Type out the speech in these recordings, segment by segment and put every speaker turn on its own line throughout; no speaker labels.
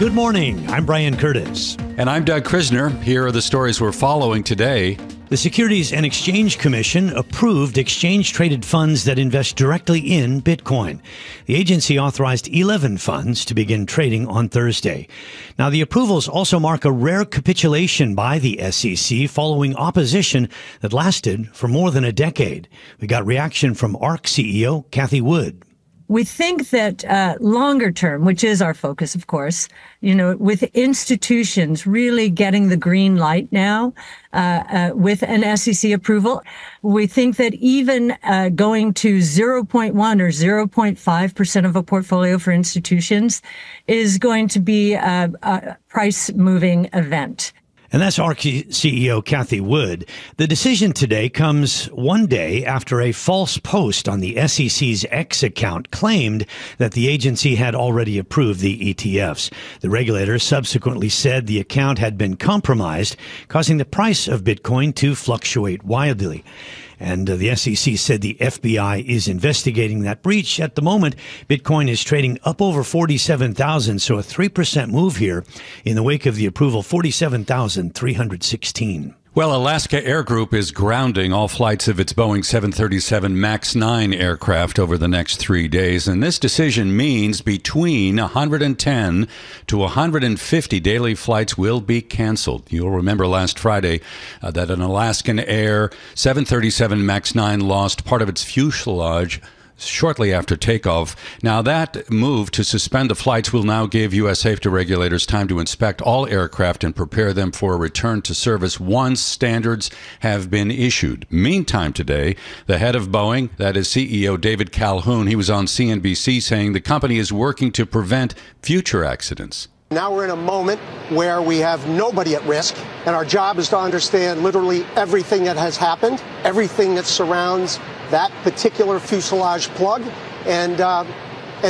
Good morning. I'm Brian Curtis.
And I'm Doug Krisner. Here are the stories we're following today.
The Securities and Exchange Commission approved exchange-traded funds that invest directly in Bitcoin. The agency authorized 11 funds to begin trading on Thursday. Now, the approvals also mark a rare capitulation by the SEC following opposition that lasted for more than a decade. We got reaction from ARC CEO Cathie Wood.
We think that longer term, which is our focus, of course, with institutions really getting the green light now with an SEC approval, we think that even going to 0.1 or 0.5% of a portfolio for institutions is going to be a price-moving event.
And that's ARC CEO Cathie Wood. The decision today comes one day after a false post on the SEC's X account claimed that the agency had already approved the ETFs. The regulator subsequently said the account had been compromised, causing the price of Bitcoin to fluctuate wildly. And the SEC said the FBI is investigating that breach. At the moment, Bitcoin is trading up over 47,000, so a 3% move here in the wake of the approval, 47,316.
Well, Alaska Air Group is grounding all flights of its Boeing 737 MAX 9 aircraft over the next 3 days. And this decision means between 110 to 150 daily flights will be canceled. You'll remember last Friday that an Alaskan Air 737 MAX 9 lost part of its fuselage shortly after takeoff. Now, that move to suspend the flights will now give U.S. safety regulators time to inspect all aircraft and prepare them for a return to service once standards have been issued. Meantime, today, the head of Boeing, that is CEO David Calhoun, he was on CNBC saying the company is working to prevent future accidents.
Now we're in a moment where we have nobody at risk, and our job is to understand literally everything that has happened, everything that surrounds that particular fuselage plug, and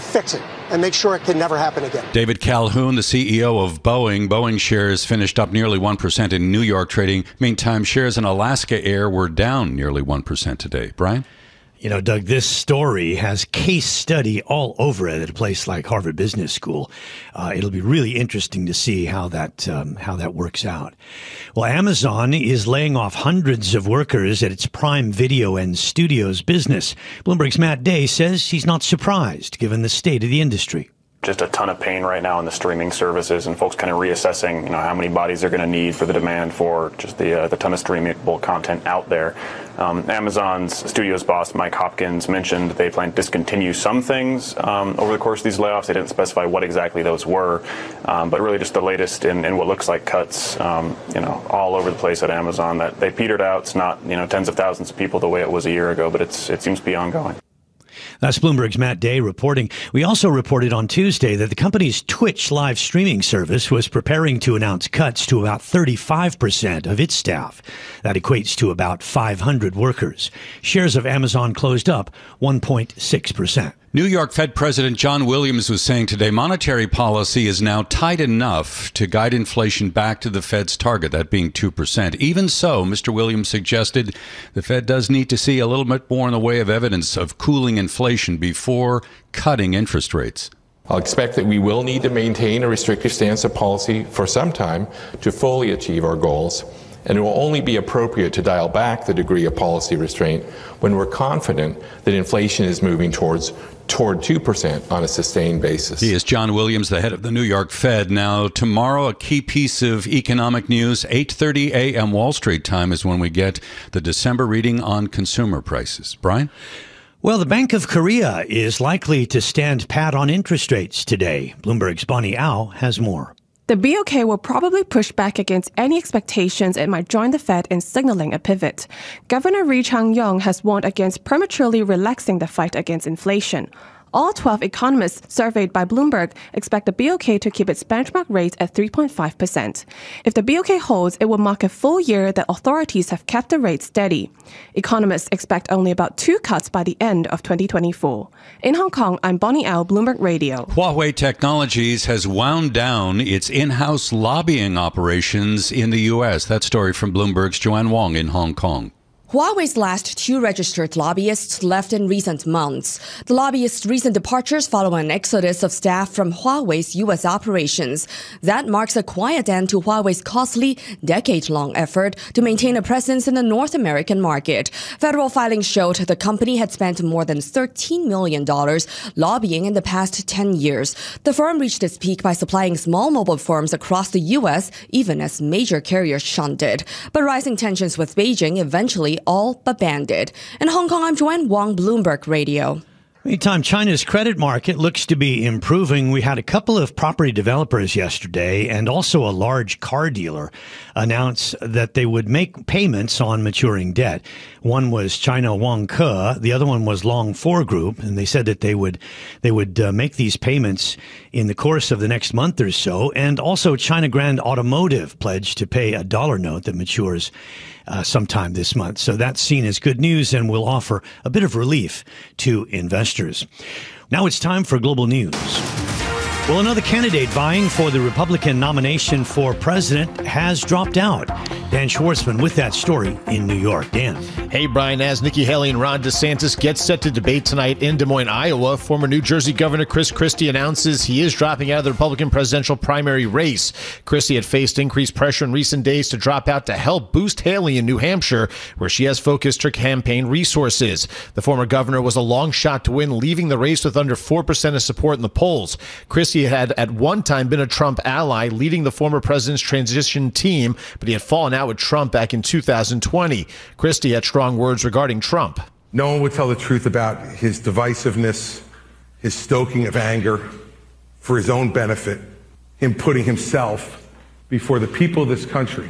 fix it and make sure it can never happen again.
David Calhoun, the CEO of Boeing. Boeing shares finished up nearly 1% in New York trading. Meantime, shares in Alaska Air were down nearly 1% today. Brian?
You know, Doug, this story has case study all over it at a place like Harvard Business School. It'll be really interesting to see how that works out. Well, Amazon is laying off hundreds of workers at its Prime Video and Studios business. Bloomberg's Matt Day says he's not surprised given the state of the industry.
Just a ton of pain right now in the streaming services, and folks kind of reassessing, how many bodies they're going to need for the demand for just the ton of streamable content out there. Amazon's studios boss, Mike Hopkins, mentioned they plan to discontinue some things over the course of these layoffs. They didn't specify what exactly those were, but really just the latest in what looks like cuts, all over the place at Amazon. That they petered out. It's not, tens of thousands of people the way it was a year ago, but it seems to be ongoing.
That's Bloomberg's Matt Day reporting. We also reported on Tuesday that the company's Twitch live streaming service was preparing to announce cuts to about 35% of its staff. That equates to about 500 workers. Shares of Amazon closed up 1.6%.
New York Fed President John Williams was saying today monetary policy is now tight enough to guide inflation back to the Fed's target, that being 2%. Even so, Mr. Williams suggested the Fed does need to see a little bit more in the way of evidence of cooling inflation before cutting interest rates.
I'll expect that we will need to maintain a restrictive stance of policy for some time to fully achieve our goals. And it will only be appropriate to dial back the degree of policy restraint when we're confident that inflation is moving toward 2% on a sustained basis.
He is John Williams, the head of the New York Fed. Now, tomorrow, a key piece of economic news, 8:30 a.m. Wall Street time is when we get the December reading on consumer prices. Brian?
Well, the Bank of Korea is likely to stand pat on interest rates today. Bloomberg's Bonnie Au has more.
The BOK will probably push back against any expectations it might join the Fed in signaling a pivot. Governor Ri Chang-yong has warned against prematurely relaxing the fight against inflation. All 12 economists surveyed by Bloomberg expect the BOK to keep its benchmark rate at 3.5%. If the BOK holds, it will mark a full year that authorities have kept the rate steady. Economists expect only about 2 cuts by the end of 2024. In Hong Kong, I'm Bonnie Au, Bloomberg Radio.
Huawei Technologies has wound down its in-house lobbying operations in the U.S. That story from Bloomberg's Joanne Wong in Hong Kong.
Huawei's last two registered lobbyists left in recent months. The lobbyists' recent departures follow an exodus of staff from Huawei's U.S. operations. That marks a quiet end to Huawei's costly, decade-long effort to maintain a presence in the North American market. Federal filings showed the company had spent more than $13 million lobbying in the past 10 years. The firm reached its peak by supplying small mobile phones across the U.S., even as major carriers shunned it. But rising tensions with Beijing eventually all but banned it. In Hong Kong, I'm Joanne Wong, Bloomberg Radio.
Meantime, China's credit market looks to be improving. We had a couple of property developers yesterday and also a large car dealer announce that they would make payments on maturing debt. One was China Wangke, the other one was Long Four Group, and they said that they would make these payments in the course of the next month or so. And also China Grand Automotive pledged to pay a dollar note that matures sometime this month. So that's seen as good news and will offer a bit of relief to investors. Now it's time for global news. Well, another candidate vying for the Republican nomination for president has dropped out. Dan Schwartzman with that story in New York. Dan.
Hey, Brian. As Nikki Haley and Ron DeSantis get set to debate tonight in Des Moines, Iowa, former New Jersey Governor Chris Christie announces he is dropping out of the Republican presidential primary race. Christie had faced increased pressure in recent days to drop out to help boost Haley in New Hampshire, where she has focused her campaign resources. The former governor was a long shot to win, leaving the race with under 4% of support in the polls. Christie had at one time been a Trump ally, leading the former president's transition team, but he had fallen out with Trump back in 2020. Christie had strong words regarding Trump.
No one would tell the truth about his divisiveness, his stoking of anger for his own benefit, him putting himself before the people of this country.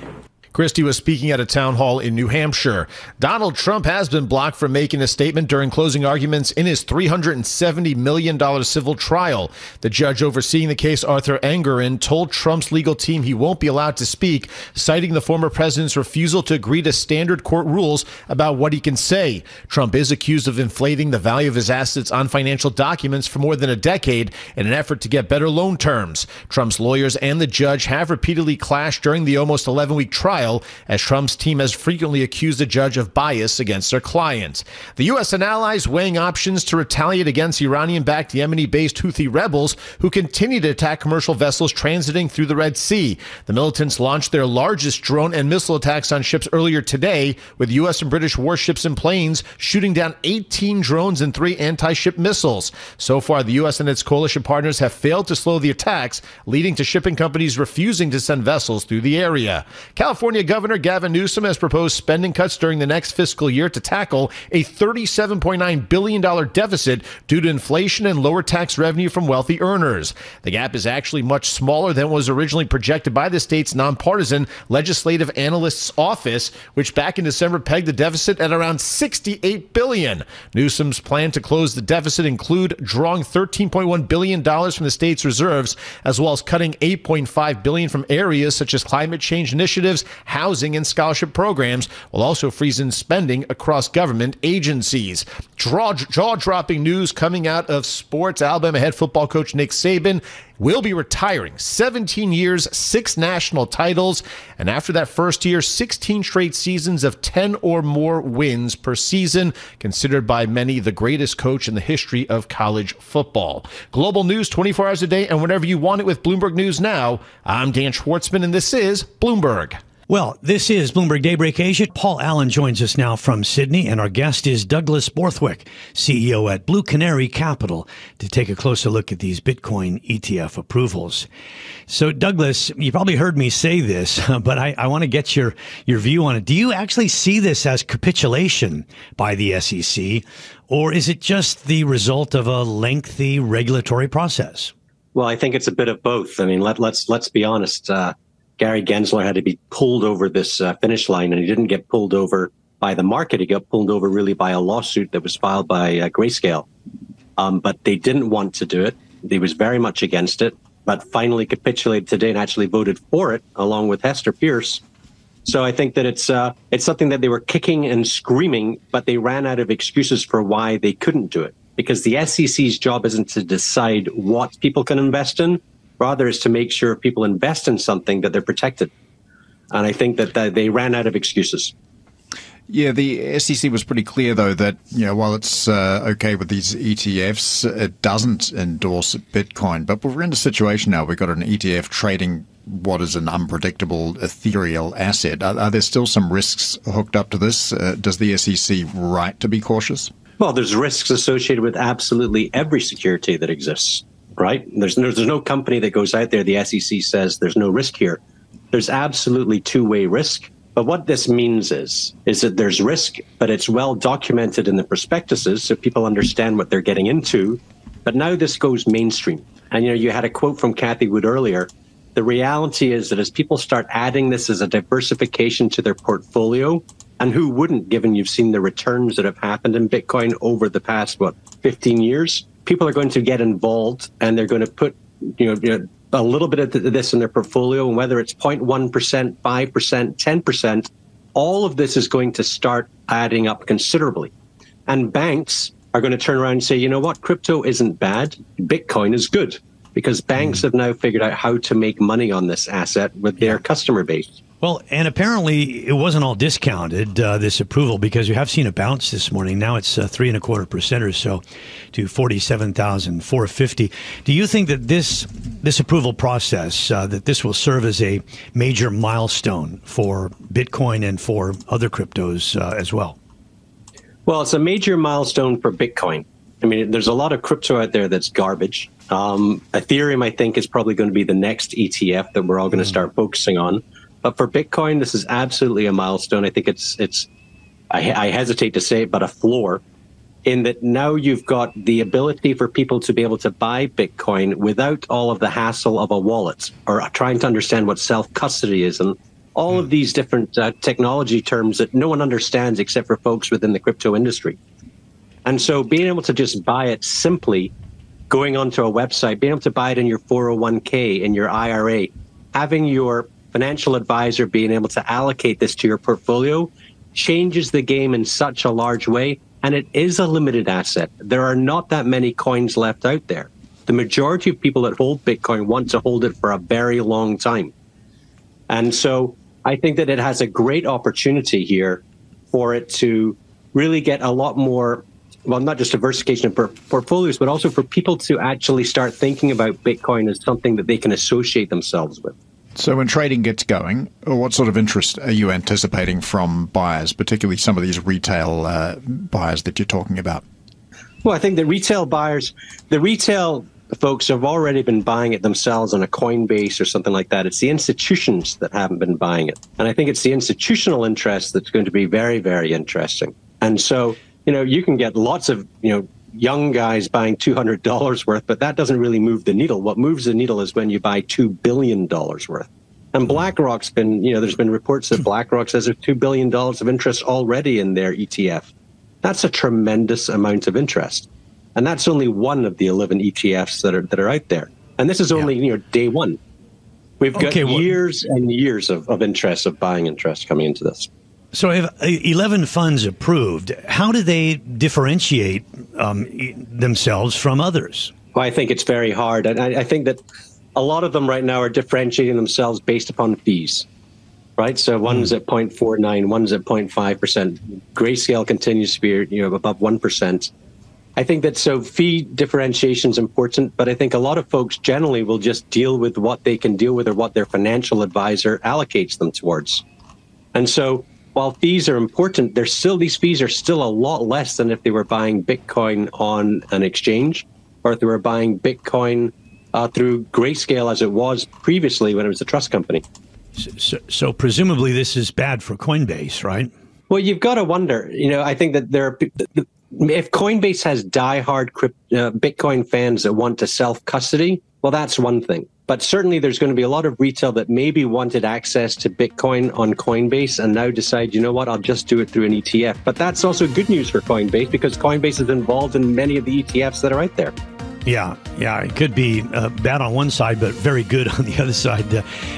Christie was speaking at a town hall in New Hampshire. Donald Trump has been blocked from making a statement during closing arguments in his $370 million civil trial. The judge overseeing the case, Arthur Engerin, told Trump's legal team he won't be allowed to speak, citing the former president's refusal to agree to standard court rules about what he can say. Trump is accused of inflating the value of his assets on financial documents for more than a decade in an effort to get better loan terms. Trump's lawyers and the judge have repeatedly clashed during the almost 11-week trial, as Trump's team has frequently accused the judge of bias against their client. The U.S. and allies weighing options to retaliate against Iranian-backed Yemeni-based Houthi rebels who continue to attack commercial vessels transiting through the Red Sea. The militants launched their largest drone and missile attacks on ships earlier today, with U.S. and British warships and planes shooting down 18 drones and 3 anti-ship missiles. So far, the U.S. and its coalition partners have failed to slow the attacks, leading to shipping companies refusing to send vessels through the area. California Governor Gavin Newsom has proposed spending cuts during the next fiscal year to tackle a $37.9 billion deficit due to inflation and lower tax revenue from wealthy earners. The gap is actually much smaller than was originally projected by the state's nonpartisan Legislative Analysts Office, which back in December pegged the deficit at around $68 billion. Newsom's plan to close the deficit include drawing $13.1 billion from the state's reserves, as well as cutting $8.5 billion from areas such as climate change initiatives, housing, and scholarship programs, while also freezing spending across government agencies. Jaw-dropping news coming out of sports. Alabama head football coach Nick Saban will be retiring. 17 years, 6 national titles, and after that first year, 16 straight seasons of 10 or more wins per season, considered by many the greatest coach in the history of college football. Global news 24 hours a day and whenever you want it with Bloomberg News Now. I'm Dan Schwartzman, and this is Bloomberg.
Well, this is Bloomberg Daybreak Asia. Paul Allen joins us now from Sydney, and our guest is Douglas Borthwick, CEO at Blue Canary Capital, to take a closer look at these Bitcoin ETF approvals. So, Douglas, you probably heard me say this, but I want to get your view on it. Do you actually see this as capitulation by the SEC, or is it just the result of a lengthy regulatory process?
Well, I think it's a bit of both. I mean, let's be honest. Gary Gensler had to be pulled over this finish line, and he didn't get pulled over by the market. He got pulled over really by a lawsuit that was filed by Grayscale. But they didn't want to do it. They was very much against it, but finally capitulated today and actually voted for it, along with Hester Pierce. So I think that it's something that they were kicking and screaming, but they ran out of excuses for why they couldn't do it. Because the SEC's job isn't to decide what people can invest in. Rather, is to make sure if people invest in something that they're protected. And I think that they ran out of excuses.
Yeah, the SEC was pretty clear, though, that while it's okay with these ETFs, it doesn't endorse Bitcoin. But we're in a situation now. We've got an ETF trading what is an unpredictable, ethereal asset. Are there still some risks hooked up to this? Does the SEC right to be cautious?
Well, there's risks associated with absolutely every security that exists, right? There's no company that goes out there, the SEC says there's no risk here. There's absolutely two-way risk. But what this means is that there's risk, but it's well documented in the prospectuses so people understand what they're getting into. But now this goes mainstream. And, you had a quote from Cathie Wood earlier. The reality is that as people start adding this as a diversification to their portfolio, and who wouldn't, given you've seen the returns that have happened in Bitcoin over the past, 15 years, people are going to get involved and they're going to put, a little bit of this in their portfolio, and whether it's 0.1%, 5%, 10%, all of this is going to start adding up considerably. And banks are going to turn around and say, you know what, crypto isn't bad, Bitcoin is good, because banks have now figured out how to make money on this asset with their customer base.
Well, and apparently it wasn't all discounted, this approval, because you have seen a bounce this morning. Now it's 3.25% or so to 47,450. Do you think that this approval process, that this will serve as a major milestone for Bitcoin and for other cryptos as well?
Well, it's a major milestone for Bitcoin. I mean, there's a lot of crypto out there that's garbage. Ethereum, I think, is probably going to be the next ETF that we're all going to start focusing on. But for Bitcoin, this is absolutely a milestone. I think I hesitate to say it, but a floor, in that now you've got the ability for people to be able to buy Bitcoin without all of the hassle of a wallet or trying to understand what self-custody is and all of these different technology terms that no one understands except for folks within the crypto industry. And so being able to just buy it simply, going onto a website, being able to buy it in your 401k, in your IRA, having your financial advisor being able to allocate this to your portfolio changes the game in such a large way. And it is a limited asset. There are not that many coins left out there. The majority of people that hold Bitcoin want to hold it for a very long time. And so I think that it has a great opportunity here for it to really get a lot more, well, not just diversification of portfolios, but also for people to actually start thinking about Bitcoin as something that they can associate themselves with.
So when trading gets going, what sort of interest are you anticipating from buyers, particularly some of these retail buyers that you're talking about?
Well, I think the retail folks have already been buying it themselves on a Coinbase or something like that. It's the institutions that haven't been buying it. And I think it's the institutional interest that's going to be very, very interesting. And so, you can get lots of, young guys buying $200 worth, but that doesn't really move the needle. What moves the needle is when you buy $2 billion worth. And BlackRock's been, there's been reports that BlackRock says there's $2 billion of interest already in their ETF. That's a tremendous amount of interest. And that's only one of the 11 ETFs that are out there. And this is only, day one. We've got years and years of interest, of buying interest coming into this.
So if 11 funds approved, how do they differentiate themselves from others?
Well, I think it's very hard. And I think that a lot of them right now are differentiating themselves based upon fees, right? So one's at 0.49, one's at 0.5%. Grayscale continues to be above 1%. I think that so fee differentiation is important, but I think a lot of folks generally will just deal with what they can deal with or what their financial advisor allocates them towards. And so while fees are important, these fees are still a lot less than if they were buying Bitcoin on an exchange or if they were buying Bitcoin through Grayscale as it was previously when it was a trust company.
So presumably this is bad for Coinbase, right?
Well, you've got to wonder. I think that if Coinbase has diehard Bitcoin fans that want to self-custody, well, that's one thing. But certainly there's going to be a lot of retail that maybe wanted access to Bitcoin on Coinbase and now decide, you know what, I'll just do it through an ETF. But that's also good news for Coinbase because Coinbase is involved in many of the ETFs that are out there.
Yeah, it could be bad on one side, but very good on the other side.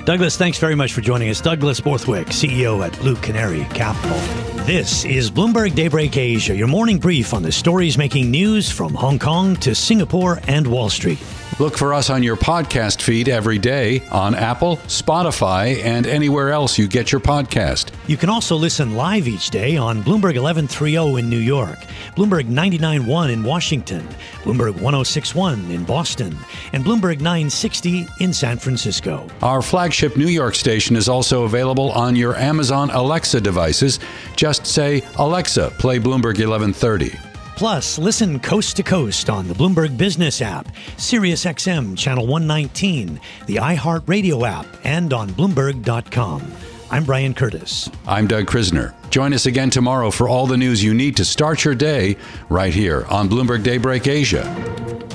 Douglas, thanks very much for joining us. Douglas Borthwick, CEO at Blue Canary Capital. This is Bloomberg Daybreak Asia, your morning brief on the stories making news from Hong Kong to Singapore and Wall Street.
Look for us on your podcast feed every day on Apple, Spotify, and anywhere else you get your podcast.
You can also listen live each day on Bloomberg 1130 in New York, Bloomberg 99.1 in Washington, Bloomberg 106.1 in Boston, and Bloomberg 960 in San Francisco.
Our flagship New York station is also available on your Amazon Alexa devices. Just say, Alexa, play Bloomberg 1130.
Plus, listen coast to coast on the Bloomberg Business app, SiriusXM Channel 119, the iHeartRadio app, and on Bloomberg.com. I'm Brian Curtis.
I'm Doug Krisner. Join us again tomorrow for all the news you need to start your day right here on Bloomberg Daybreak Asia.